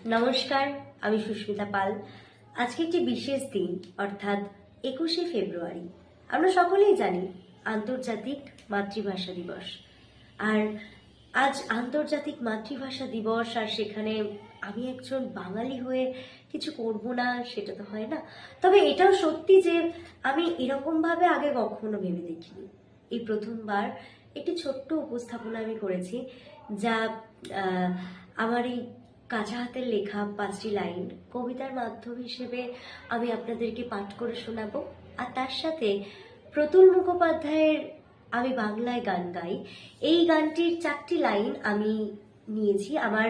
নমস্কার, আমি সুস্মিতা পাল। আজকে একটি বিশেষ দিন, অর্থাৎ 21শে ফেব্রুয়ারি। আমরা সকলেই জানি আন্তর্জাতিক মাতৃভাষা দিবস। আর আজ আন্তর্জাতিক মাতৃভাষা দিবস, আর সেখানে আমি একজন বাঙালি হয়ে কিছু করব না সেটা তো হয় না। তবে এটাও সত্যি যে আমি এরকমভাবে আগে কখনো ভেবে দেখিনি। এই প্রথমবার একটি ছোট্ট উপস্থাপনা আমি করেছি, যা আমার এই কাঁচা হাতের লেখা 5টি লাইন কবিতার মাধ্যম হিসেবে আমি আপনাদেরকে পাঠ করে শোনাবো। আর তার সাথে প্রতুল মুখোপাধ্যায়ের আমি বাংলায় গান গাই, এই গানটির 4টি লাইন আমি নিয়েছি। আমার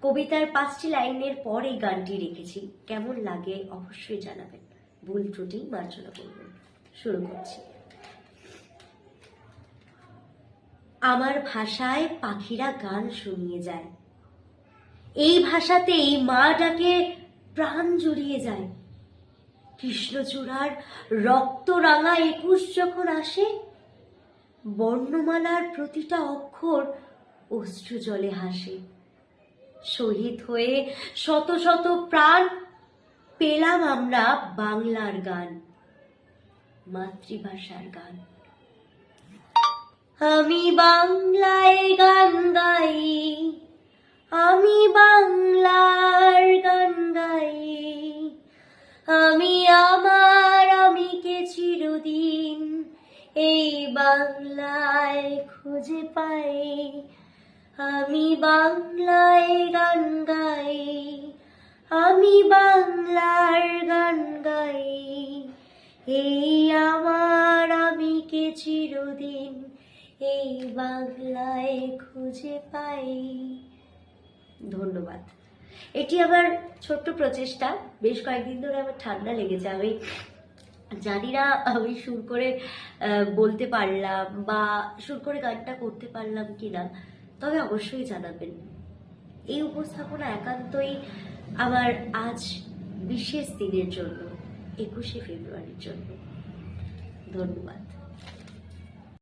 কবিতার 5টি লাইনের পর এই গানটি রেখেছি। কেমন লাগে অবশ্যই জানাবেন, ভুল ত্রুটি মার্জনা করবেন। শুরু করছি। আমার ভাষায় পাখিরা গান শুনিয়ে যায়, এই ভাষাতেই মা ডাকে প্রাণ জুড়িয়ে যায়। কৃষ্ণচূড়ার রক্ত রাঙা 21 যখন আসে, বর্ণমালার প্রতিটা অক্ষর অশ্রু জলে হাসে। শহীদ হয়ে শত শত প্রাণ পেলাম আমরা বাংলার গান, মাতৃভাষার গান। আমি বাংলায় গান গাই, আমি বাংলার গান গাই। আমি আমার আমিকে চিরদিন এই বাংলায় খুঁজে পাই। আমি বাংলায় গান গাই, আমি বাংলার গান গাই। এই আমার আমিকে চিরদিন এই বাংলায় খুঁজে পাই। ধন্যবাদ। এটি আমার ছোট্ট প্রচেষ্টা। বেশ কয়েকদিন ধরে আমার ঠান্ডা লেগেছে। আমি জানি না আমি সুর করে বলতে পারলাম বা সুর করে গানটা করতে পারলাম কিনা, তবে অবশ্যই জানাবেন। এই উপস্থাপনা একান্তই আমার আজ বিশেষ দিনের জন্য, 21শে ফেব্রুয়ারির জন্য। ধন্যবাদ।